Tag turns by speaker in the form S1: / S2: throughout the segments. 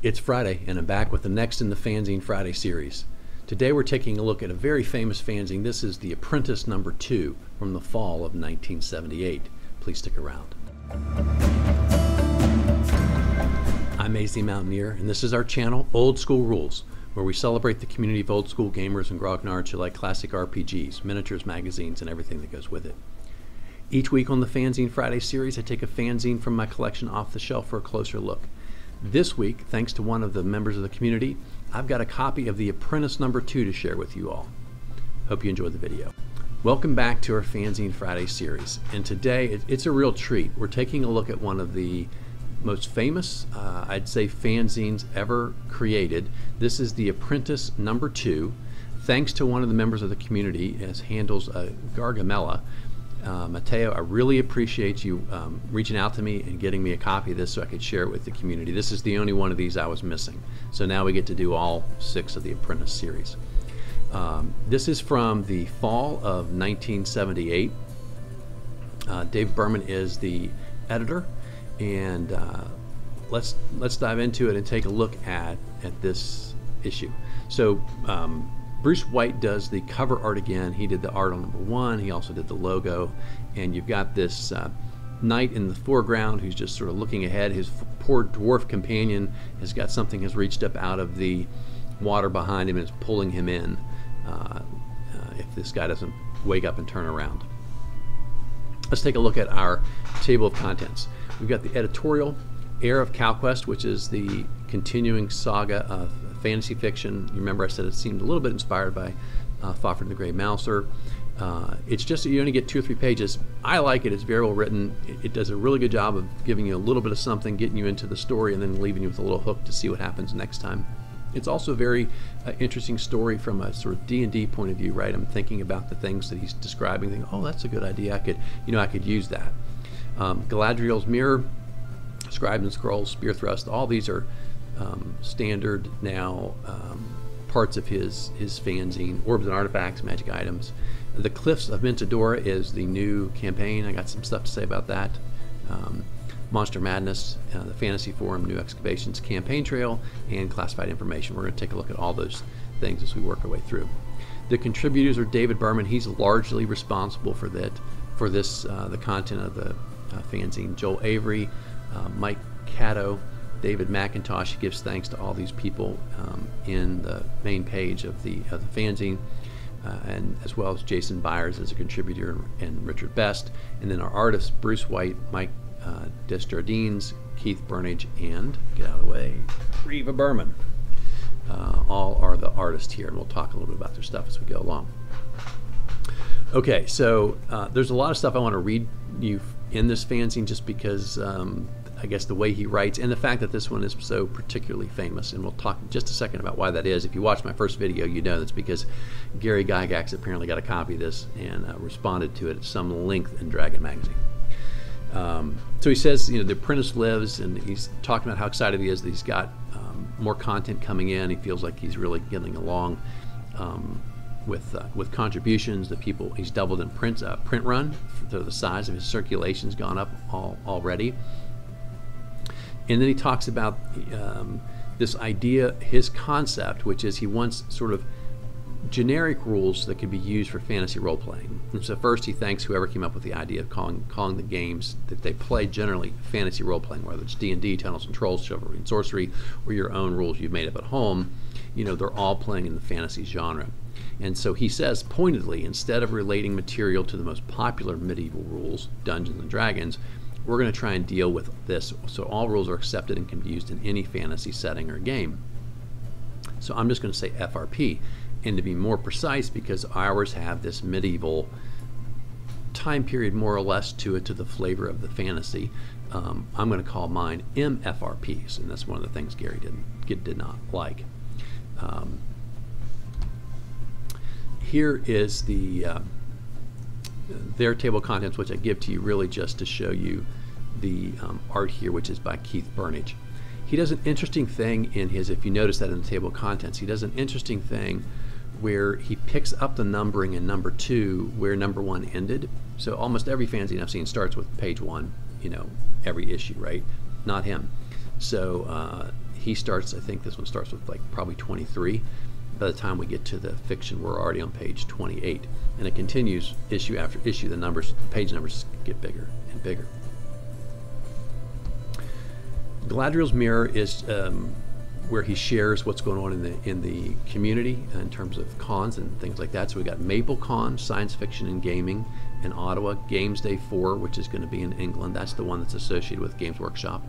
S1: It's Friday, and I'm back with the next in the Fanzine Friday series. Today we're taking a look at a very famous fanzine. This is The Apprentice #2 from the fall of 1978. Please stick around. I'm AZ Mountaineer, and this is our channel, Old School Rules, where we celebrate the community of old school gamers and grognards who like classic RPGs, miniatures, magazines, and everything that goes with it. Each week on the Fanzine Friday series, I take a fanzine from my collection off the shelf for a closer look. This week, thanks to one of the members of the community, I've got a copy of The Apprentice #2 to share with you all. Hope you enjoyed the video. Welcome back to our Fanzine Friday series. And today, it's a real treat. We're taking a look at one of the most famous, I'd say, fanzines ever created. This is The Apprentice #2. Thanks to one of the members of the community, as handles Gargamella. Mateo, I really appreciate you reaching out to me and getting me a copy of this so I could share it with the community. This is the only one of these I was missing. So now we get to do all 6 of the Apprentice series. This is from the fall of 1978. Dave Berman is the editor, and let's dive into it and take a look at this issue. So Bruce White does the cover art again. He did the art on #1. He also did the logo. And you've got this knight in the foreground who's just sort of looking ahead. His poor dwarf companion has got something has reached up out of the water behind him and is pulling him in if this guy doesn't wake up and turn around. Let's take a look at our table of contents. We've got the editorial, Heir of Calquest, which is the continuing saga of fantasy fiction. You remember I said it seemed a little bit inspired by Fafhrd and the Grey Mouser. It's just that you only get 2 or 3 pages. I like it. It's very well written. It does a really good job of giving you a little bit of something, getting you into the story, and then leaving you with a little hook to see what happens next time. It's also a very interesting story from a sort of D&D point of view, right? I'm thinking about the things that he's describing, thinking, oh, that's a good idea. I could use that. Galadriel's Mirror, Scribes and Scrolls, Spear Thrust, all these are standard now parts of his fanzine. Orbs and Artifacts, Magic Items. The Cliffs of Mentadora is the new campaign. I got some stuff to say about that. Monster Madness, the Fantasy Forum, New Excavations, Campaign Trail, and Classified Information. We're going to take a look at all those things as we work our way through. The contributors are David Berman. He's largely responsible for that, the content of the fanzine. Joel Avery, Mike Caddo, David McIntosh. He gives thanks to all these people in the main page of the fanzine, and as well as Jason Byers as a contributor, and Richard Best. And then our artists, Bruce White, Mike Desjardins, Keith Burnage, and, get out of the way, Reva Berman. All are the artists here, and we'll talk a little bit about their stuff as we go along. Okay, so there's a lot of stuff I want to read you in this fanzine just because I guess the way he writes and the fact that this one is so particularly famous, and we'll talk in just a second about why that is. If you watched my first video, you know that's because Gary Gygax apparently got a copy of this and responded to it at some length in Dragon Magazine. So he says, the apprentice lives, and he's talking about how excited he is that he's got more content coming in. He feels like he's really getting along with contributions. The people, he's doubled in print run, so the size of his circulation's gone up already. And then he talks about this idea, his concept, which is he wants sort of generic rules that could be used for fantasy role-playing. And so first he thanks whoever came up with the idea of calling the games that they play generally fantasy role-playing, whether it's D&D, Tunnels and Trolls, Chivalry and Sorcery, or your own rules you've made up at home. They're all playing in the fantasy genre. And so he says pointedly, instead of relating material to the most popular medieval rules, Dungeons and Dragons, we're going to try and deal with this so all rules are accepted and can be used in any fantasy setting or game. So I'm just going to say FRP. And to be more precise, because ours have this medieval time period more or less to it, to the flavor of the fantasy, I'm going to call mine MFRPs, and that's one of the things Gary did not like. Here is their table of contents, which I give to you really just to show you the art here, which is by Keith Burnage. He does an interesting thing in his, if you notice that in the table of contents, he does an interesting thing where he picks up the numbering in #2 where #1 ended. So almost every fanzine I've seen starts with page 1, every issue, right? Not him. So he starts, I think this one starts with like probably 23. By the time we get to the fiction, we're already on page 28, and it continues issue after issue. The page numbers get bigger and bigger. Galadriel's Mirror is where he shares what's going on in the community in terms of cons and things like that. So we got MapleCon, Science Fiction and Gaming in Ottawa, Games Day 4, which is going to be in England. That's the one that's associated with Games Workshop.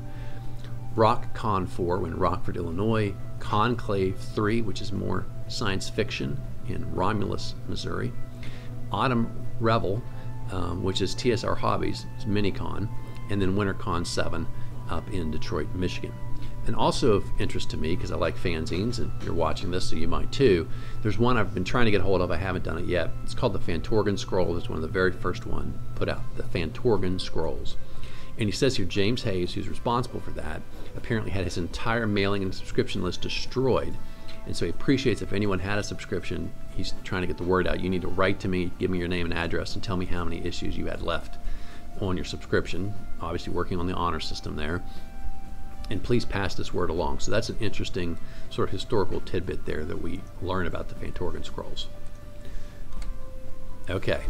S1: RockCon 4 in Rockford, Illinois. Conclave 3, which is more science fiction, in Romulus, Missouri. Autumn Revel, which is TSR Hobbies, is Minicon. And then WinterCon 7 up in Detroit, Michigan. And also of interest to me, because I like fanzines, and you're watching this, so you might too, there's one I've been trying to get hold of. I haven't done it yet. It's called the Fantorgan Scroll. It's one of the very first one put out, the Fantorgan Scrolls. And he says here, James Hayes, who's responsible for that, apparently had his entire mailing and subscription list destroyed. And so he appreciates if anyone had a subscription, he's trying to get the word out. You need to write to me, give me your name and address, and tell me how many issues you had left on your subscription. Obviously working on the honor system there. And please pass this word along. So that's an interesting sort of historical tidbit there that we learn about the Fantorgan Scrolls. Okay,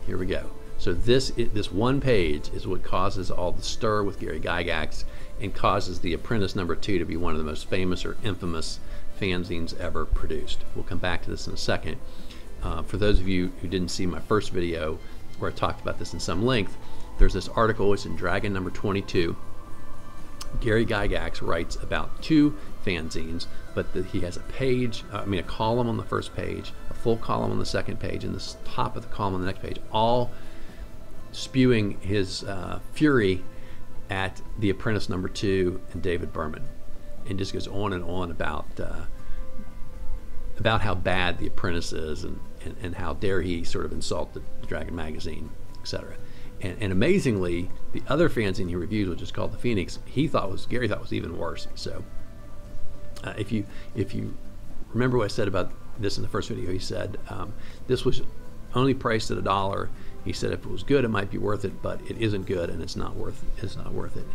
S1: here we go. So this one page is what causes all the stir with Gary Gygax and causes The Apprentice #2 to be one of the most famous or infamous fanzines ever produced. We'll come back to this in a second. For those of you who didn't see my first video where I talked about this in some length, there's this article, it's in Dragon number 22. Gary Gygax writes about 2 fanzines, but he has a column on the first page, a full column on the second page, and the top of the column on the next page, all spewing his fury at The Apprentice #2 and David Berman, and just goes on and on about how bad The Apprentice is and how dare he sort of insult the Dragon magazine, etc. And amazingly, the other fanzine he reviews, which is called The Phoenix, Gary thought was even worse. So if you remember what I said about this in the first video, he said this was only priced at $1. He said if it was good, it might be worth it, but it isn't good, and it's not worth it.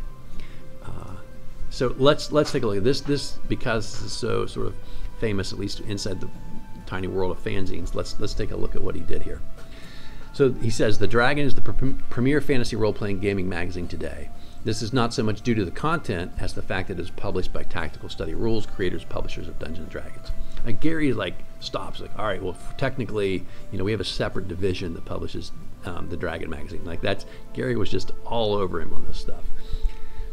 S1: So let's take a look at this because this is so sort of famous, at least inside the tiny world of fanzines. Let's take a look at what he did here. So he says, The Dragon is the premier fantasy role-playing gaming magazine today. This is not so much due to the content as the fact that it is published by Tactical Study Rules, creators, publishers of Dungeons & Dragons. Like Gary stops, all right, well, technically, we have a separate division that publishes the Dragon magazine. Gary was just all over him on this stuff.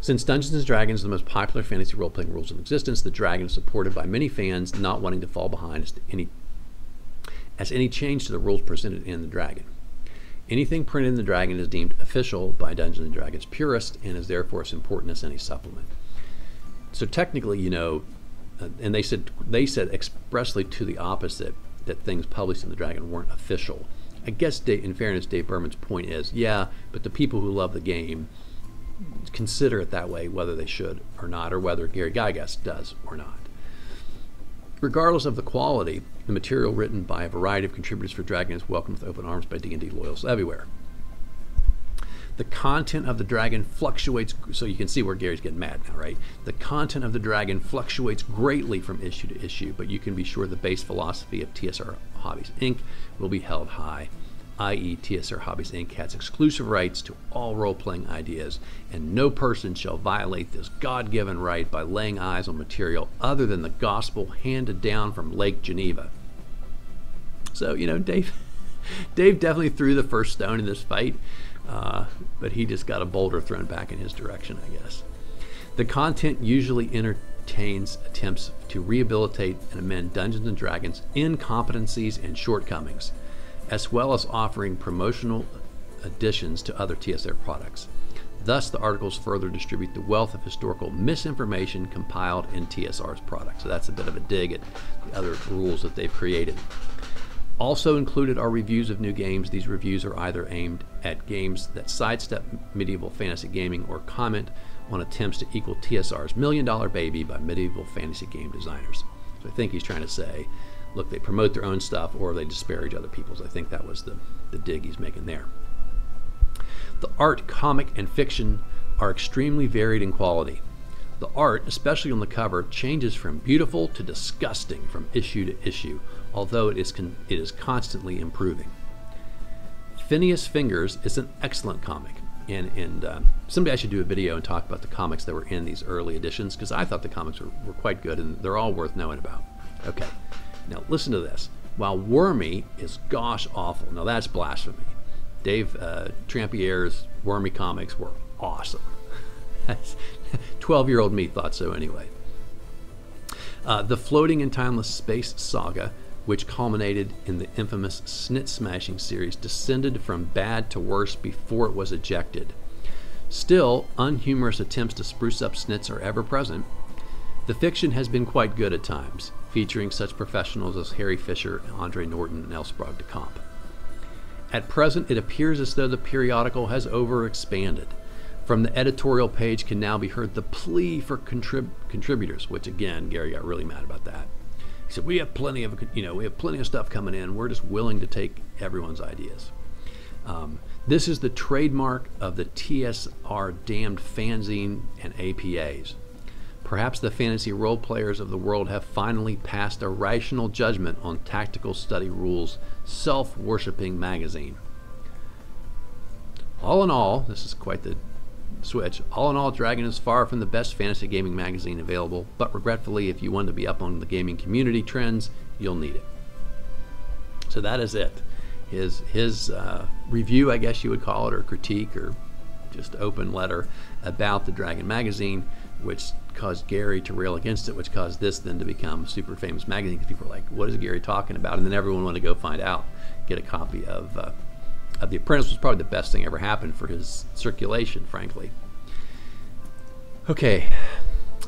S1: Since Dungeons & Dragons is the most popular fantasy role-playing rules in existence, the Dragon is supported by many fans not wanting to fall behind as any change to the rules presented in the Dragon. Anything printed in the Dragon is deemed official by Dungeons & Dragons purists and is therefore as important as any supplement. So technically, and they said expressly to the opposite, that things published in the Dragon weren't official. I guess, in fairness, Dave Berman's point is, yeah, but the people who love the game consider it that way, whether they should or not, or whether Gary Gygax does or not. Regardless of the quality, the material written by a variety of contributors for Dragon is welcomed with open arms by D&D loyalists everywhere. The content of the Dragon fluctuates, so you can see where Gary's getting mad now, right? The content of the Dragon fluctuates greatly from issue to issue, but you can be sure the base philosophy of TSR Hobbies Inc. will be held high, i.e. TSR Hobbies Inc. has exclusive rights to all role-playing ideas, and no person shall violate this God-given right by laying eyes on material other than the gospel handed down from Lake Geneva. So, Dave definitely threw the first stone in this fight, but he just got a boulder thrown back in his direction, I guess. The content usually entertains attempts to rehabilitate and amend Dungeons & Dragons' incompetencies and shortcomings, as well as offering promotional additions to other TSR products. Thus, the articles further distribute the wealth of historical misinformation compiled in TSR's products. So that's a bit of a dig at the other rules that they've created. Also included are reviews of new games. These reviews are either aimed at games that sidestep medieval fantasy gaming or comment on attempts to equal TSR's $1 Million Baby by medieval fantasy game designers. So I think he's trying to say, look, they promote their own stuff or they disparage other people's. I think that was the dig he's making there. The art, comic, and fiction are extremely varied in quality. The art, especially on the cover, changes from beautiful to disgusting from issue to issue, although it is constantly improving. Phineas Fingers is an excellent comic, and someday I should do a video and talk about the comics that were in these early editions, because I thought the comics were quite good, and they're all worth knowing about. Okay, now listen to this. While Wormy is gosh awful, now that's blasphemy. Dave Trampierre's Wormy comics were awesome. 12-year-old me thought so anyway. The Floating in Timeless Space Saga, which culminated in the infamous Snit Smashing series, descended from bad to worse before it was ejected. Still, unhumorous attempts to spruce up Snits are ever present. The fiction has been quite good at times, featuring such professionals as Harry Fisher, Andre Norton, and L. Sprague de Camp. At present, it appears as though the periodical has overexpanded. From the editorial page can now be heard the plea for contributors, which again, Gary got really mad about that. He said, we have plenty of stuff coming in. We're just willing to take everyone's ideas. This is the trademark of the TSR damned fanzine and APAs. Perhaps the fantasy role players of the world have finally passed a rational judgment on Tactical Study Rules' self-worshipping magazine. All in all, this is quite the switch. All in all, Dragon is far from the best fantasy gaming magazine available, but regretfully, if you want to be up on the gaming community trends, you'll need it. So that is it. His review, I guess you would call it, or critique, or just open letter about the Dragon magazine, which caused Gary to rail against it, which caused this then to become a super famous magazine, because people were like, what is Gary talking about? And then everyone wanted to go find out, get a copy of The Apprentice. Was probably the best thing ever happened for his circulation, frankly. Okay,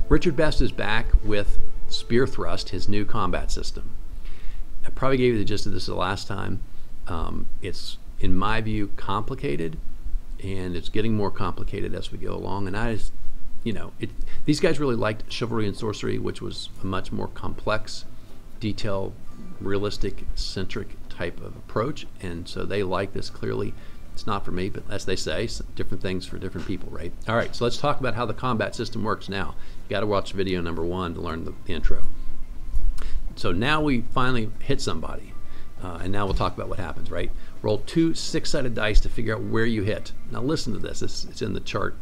S1: Richard Best is back with Spear Thrust, his new combat system. I probably gave you the gist of this the last time. It's, in my view, complicated, and it's getting more complicated as we go along. And I just, these guys really liked Chivalry and Sorcery, which was a much more complex, detailed, realistic, centric type of approach, and so they like this. Clearly it's not for me, but as they say, different things for different people, right? All right, so let's talk about how the combat system works now. You got to watch video number 1 to learn the intro. So now we finally hit somebody, and now we'll talk about what happens, right? Roll 2 6-sided dice to figure out where you hit. Now listen to this. It's in the chart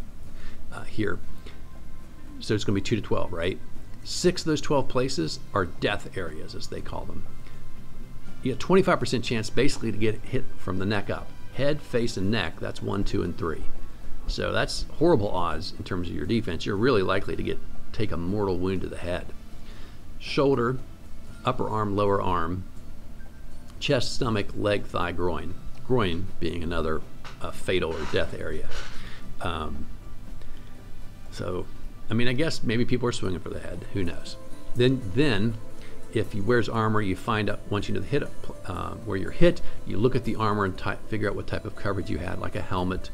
S1: here. So it's going to be 2 to 12, right? 6 of those 12 places are death areas, as they call them. You get 25% chance basically to get hit from the neck up. Head, face, and neck, that's 1, 2, and 3. So that's horrible odds in terms of your defense. You're really likely to take a mortal wound to the head. Shoulder, upper arm, lower arm, chest, stomach, leg, thigh, groin. Groin being another fatal or death area. So, I mean, I guess maybe people are swinging for the head. Who knows? Then if he wears armor, you find out, once you know the hit where you're hit, you look at the armor and figure out what type of coverage you had, like a helmet,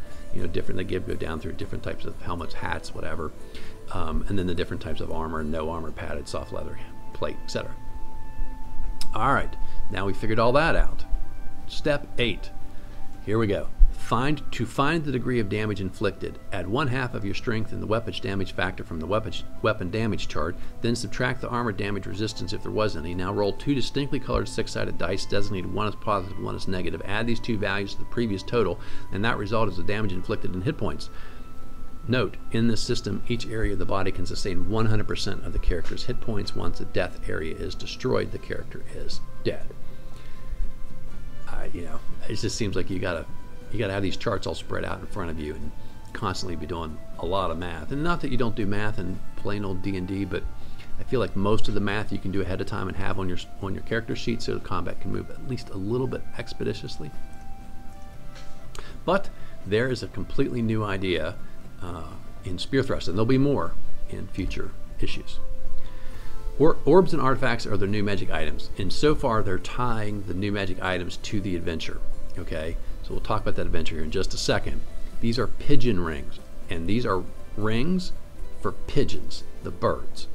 S1: different. They go down through different types of helmets, hats, whatever, and then the different types of armor: no armor, padded, soft leather, plate, etc. All right, now we figured all that out. Step 8. Here we go. To find the degree of damage inflicted, add 1/2 of your strength and the weapon's damage factor from the weapon damage chart, then subtract the armor damage resistance if there was any. Now roll 2 distinctly colored 6-sided dice, designated 1 as positive, 1 as negative. Add these 2 values to the previous total, and that result is the damage inflicted in hit points. Note, in this system, each area of the body can sustain 100% of the character's hit points. Once a death area is destroyed, the character is dead. It just seems like you gotta have these charts all spread out in front of you and constantly be doing a lot of math. And not that you don't do math in plain old D&D, but I feel like most of the math you can do ahead of time and have on your character sheet, so the combat can move at least a little bit expeditiously. But there is a completely new idea in Spear Thrust, and there'll be more in future issues. Orbs and artifacts are the new magic items, and so far they're tying the new magic items to the adventure. Okay, so we'll talk about that adventure here in just a second. These are pigeon rings, and these are rings for pigeons, the birds.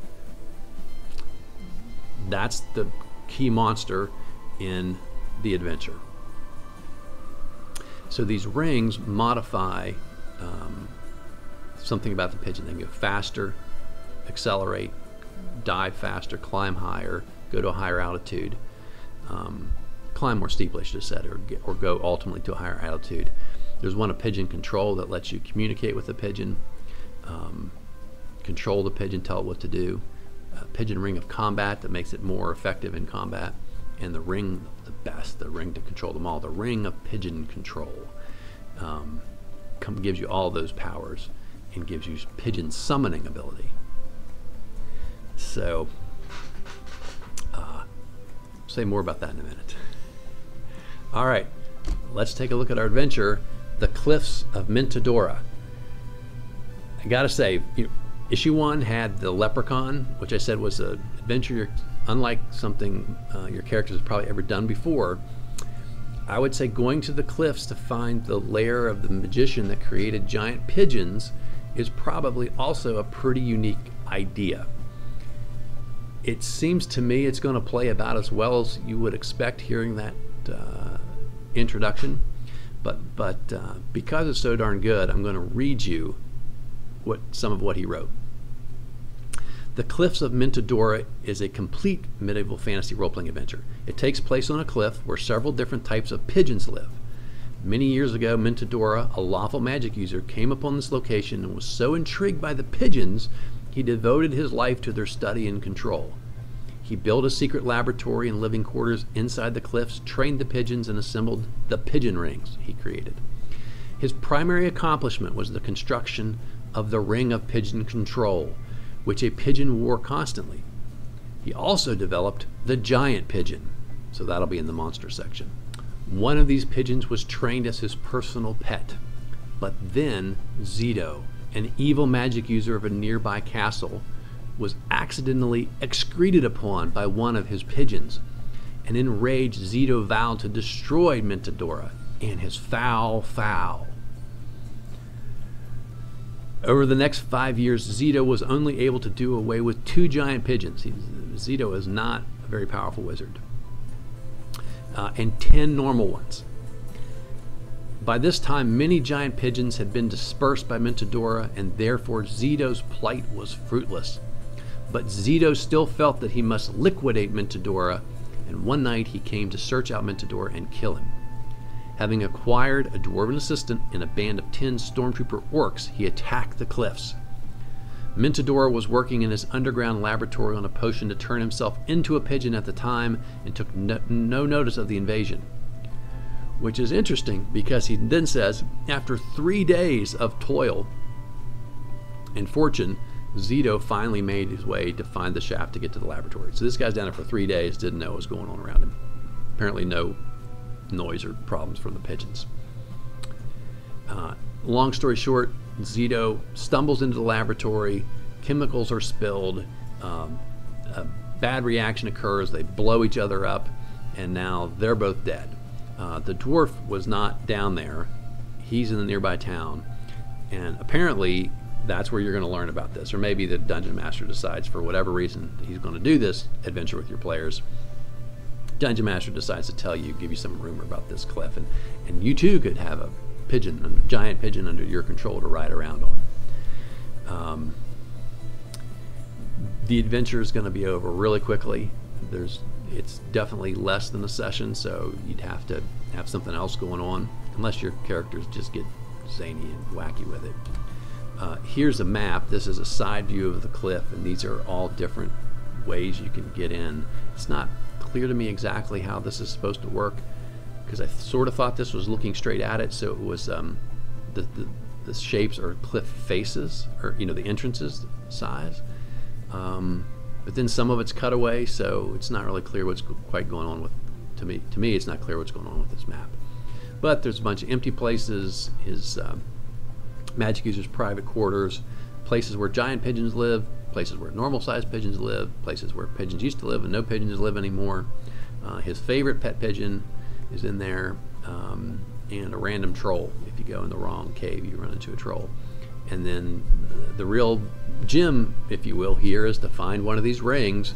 S1: That's the key monster in the adventure. So these rings modify something about the pigeon. They can go faster, accelerate, dive faster, climb higher, go to a higher altitude, climb more steeply, I should have said, or go ultimately to a higher altitude. There's one, a pigeon control, that lets you communicate with the pigeon, control the pigeon, tell it what to do. A pigeon ring of combat that makes it more effective in combat. And the ring, the ring to control them all, the ring of pigeon control, gives you all those powers and gives you pigeon summoning ability. So, say more about that in a minute. All right, let's take a look at our adventure, The Cliffs of Mentodora. I gotta say, issue 1 had the leprechaun, which I said was an adventure unlike something your characters have probably ever done before. I would say going to the cliffs to find the lair of the magician that created giant pigeons is probably also a pretty unique idea. It seems to me it's going to play about as well as you would expect hearing that introduction, but because it's so darn good, I'm going to read you some of what he wrote. The Cliffs of Mentodora is a complete medieval fantasy role-playing adventure. It takes place on a cliff where several different types of pigeons live. Many years ago, Mentodora, a lawful magic user, came upon this location and was so intrigued by the pigeons, he devoted his life to their study and control. He built a secret laboratory and living quarters inside the cliffs, trained the pigeons, and assembled the pigeon rings he created. His primary accomplishment was the construction of the Ring of Pigeon Control, which a pigeon wore constantly. He also developed the giant pigeon, so that'll be in the monster section. One of these pigeons was trained as his personal pet, but then Zito, an evil magic user of a nearby castle, was accidentally excreted upon by one of his pigeons, and enraged Zito vowed to destroy Mentodora and his foul fowl. Over the next 5 years, Zito was only able to do away with 2 giant pigeons. Zito is not a very powerful wizard. And 10 normal ones. By this time, many giant pigeons had been dispersed by Mentodora, and therefore Zito's plight was fruitless. But Zito still felt that he must liquidate Mentodora, and one night he came to search out Mentodora and kill him. Having acquired a dwarven assistant and a band of 10 stormtrooper orcs, he attacked the cliffs. Mentodora was working in his underground laboratory on a potion to turn himself into a pigeon at the time and took no notice of the invasion. Which is interesting because he then says, after 3 days of toil and fortune, Zito finally made his way to find the shaft to get to the laboratory. So this guy's down there for 3 days, didn't know what was going on around him. Apparently no noise or problems from the pigeons. Long story short, Zito stumbles into the laboratory, chemicals are spilled, a bad reaction occurs, they blow each other up, and now they're both dead. The dwarf was not down there, he's in the nearby town, and apparently that's where you're going to learn about this, or maybe the dungeon master decides for whatever reason he's going to do this adventure with your players. Dungeon master decides to tell you, give you some rumor about this cliff, and you too could have a pigeon, a giant pigeon under your control to ride around on. The adventure is going to be over really quickly. It's definitely less than a session, so you'd have to have something else going on, unless your characters just get zany and wacky with it. Here's a map. This is a side view of the cliff, and these are all different ways you can get in. It's not clear to me exactly how this is supposed to work, because I sort of thought this was looking straight at it, so it was the shapes are cliff faces, or the entrances size, but then some of it's cut away, so it's not really clear what's quite going on with, to me it's not clear what's going on with this map. But there's a bunch of empty places, his magic user's private quarters, places where giant pigeons live, places where normal-sized pigeons live, places where pigeons used to live and no pigeons live anymore. His favorite pet pigeon is in there, and a random troll. If you go in the wrong cave, you run into a troll. And then the real gem, if you will, here is to find one of these rings,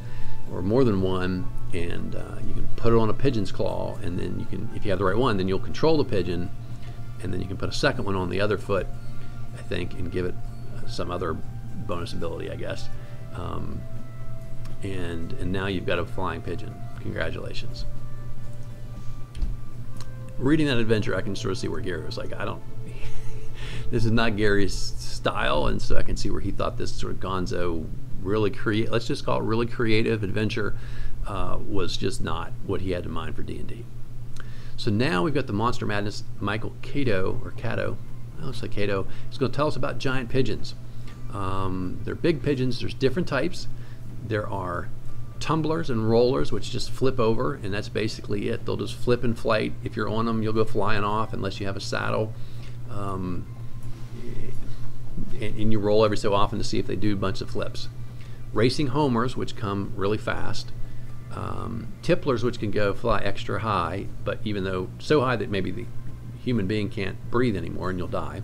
S1: or more than one, and you can put it on a pigeon's claw, and then you can, if you have the right one, then you'll control the pigeon, and then you can put a second one on the other foot, I think, and give it some other bonus ability, I guess. And now you've got a flying pigeon. Congratulations. Reading that adventure, I can sort of see where Gary was like, this is not Gary's style, and so I can see where he thought this sort of gonzo, let's just call it really creative adventure, was just not what he had in mind for D&D. So now we've got the Monster Madness. Michael Cato, it looks like Cato, is going to tell us about giant pigeons. They're big pigeons. There's different types. There are tumblers and rollers, which just flip over, and that's basically it. They'll just flip in flight. If you're on them, you'll go flying off unless you have a saddle. And you roll every so often to see if they do a bunch of flips. Racing homers, which come really fast. Tipplers, which can fly extra high, but even though so high that maybe the human being can't breathe anymore and you'll die.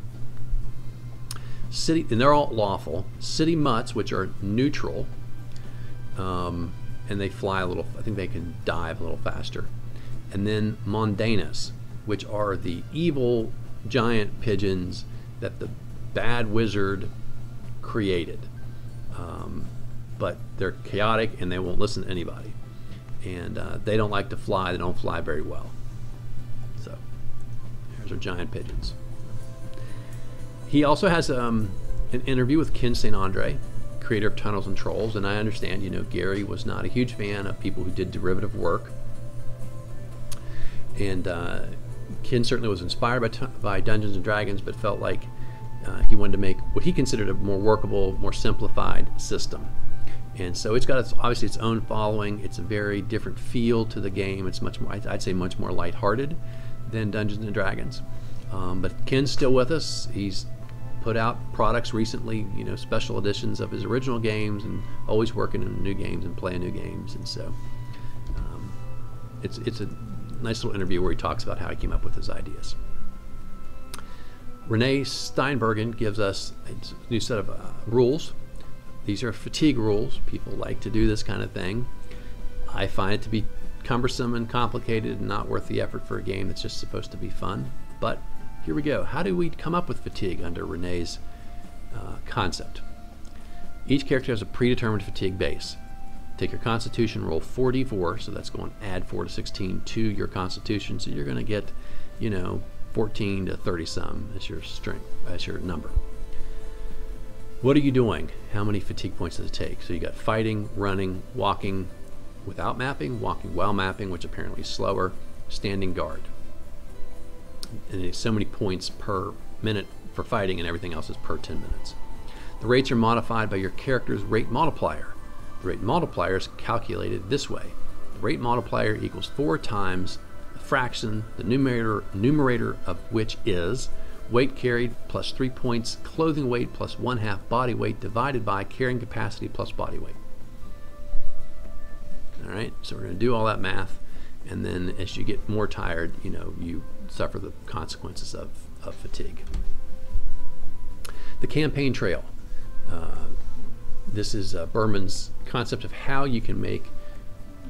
S1: And they're all lawful. City mutts, which are neutral, and they fly a little, I think they can dive a little faster. And then mondanus, which are the evil giant pigeons that the bad wizard created. But they're chaotic and they won't listen to anybody. And they don't like to fly. They don't fly very well. So there's our giant pigeons. He also has an interview with Ken St. Andre, creator of Tunnels and Trolls, and I understand, Gary was not a huge fan of people who did derivative work. And Ken certainly was inspired by Dungeons and Dragons, but felt like he wanted to make what he considered a more workable, more simplified system. And so it's got obviously its own following. It's a very different feel to the game. It's much more, I'd say, much more lighthearted than Dungeons and Dragons. But Ken's still with us. He's put out products recently, special editions of his original games, and always working on new games and playing new games. And so it's a nice little interview where he talks about how he came up with his ideas. Renee Steinbergen gives us a new set of rules. These are fatigue rules. People like to do this kind of thing. I find it to be cumbersome and complicated and not worth the effort for a game that's just supposed to be fun. But here we go. How do we come up with fatigue under Renee's concept? Each character has a predetermined fatigue base. Take your constitution, roll 4d4, so that's going to add 4 to 16 to your constitution, so you're going to get, 14 to 30 some as your strength, as your number. What are you doing? How many fatigue points does it take? So you got fighting, running, walking without mapping, walking while mapping, which apparently is slower, standing guard. And it's so many points per minute for fighting, and everything else is per 10 minutes. The rates are modified by your character's rate multiplier. The rate multiplier is calculated this way. The rate multiplier equals 4 times the fraction, the numerator of which is weight carried plus 3 points, clothing weight plus 1/2 body weight, divided by carrying capacity plus body weight. All right, so we're going to do all that math, and then as you get more tired, you suffer the consequences of fatigue. The campaign trail. This is Berman's concept of how you can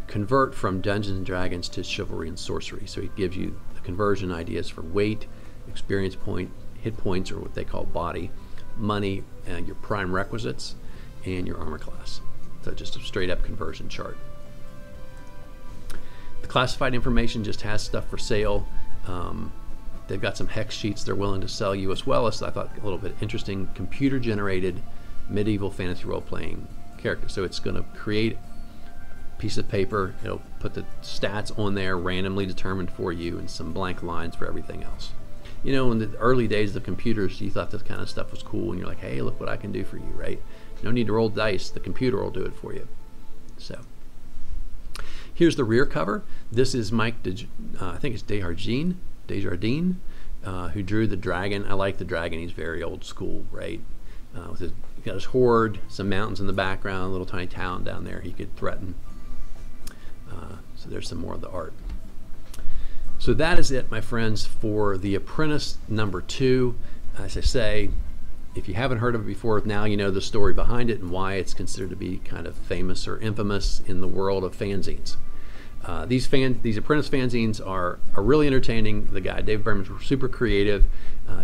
S1: convert from Dungeons and Dragons to Chivalry and Sorcery. So he gives you the conversion ideas for weight, experience point, hit points, or what they call body, money, and your prime requisites, and your armor class. So just a straight up conversion chart. The classified information just has stuff for sale. They've got some hex sheets they're willing to sell you, as well as, I thought, a little bit interesting, computer generated medieval fantasy role-playing character. So it's going to create a piece of paper, it'll put the stats on there randomly determined for you, and some blank lines for everything else. In the early days of computers, you thought this kind of stuff was cool, and you're like, hey, look what I can do for you, right? No need to roll dice, the computer will do it for you. So here's the rear cover. This is Mike, I think it's Desjardins, who drew the dragon. I like the dragon. He's very old school, right? He's got his horde, some mountains in the background, a little tiny town down there he could threaten. So there's some more of the art. So that is it, my friends, for The Apprentice #2. As I say, if you haven't heard of it before, now you know the story behind it and why it's considered to be kind of famous or infamous in the world of fanzines. These Apprentice fanzines are really entertaining. The guy Dave Berman's super creative.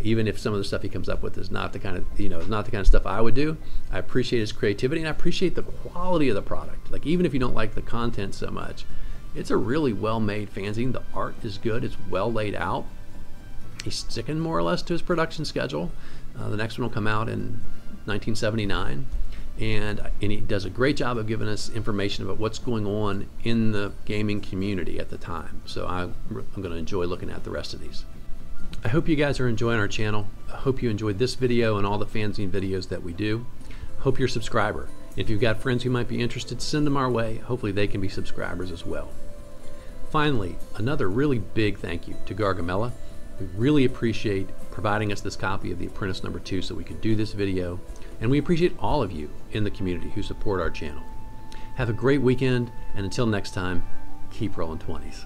S1: Even if some of the stuff he comes up with is not the kind of stuff I would do, I appreciate his creativity and I appreciate the quality of the product. Like, even if you don't like the content so much, it's a really well-made fanzine. The art is good. It's well laid out. He's sticking more or less to his production schedule. The next one will come out in 1979. And he does a great job of giving us information about what's going on in the gaming community at the time. So I'm going to enjoy looking at the rest of these. I hope you guys are enjoying our channel. I hope you enjoyed this video and all the fanzine videos that we do. Hope you're a subscriber. If you've got friends who might be interested, send them our way. Hopefully they can be subscribers as well. Finally, another really big thank you to Gargamella. We really appreciate providing us this copy of The Apprentice #2 so we can do this video. And we appreciate all of you in the community who support our channel. Have a great weekend, and until next time, keep rolling 20s.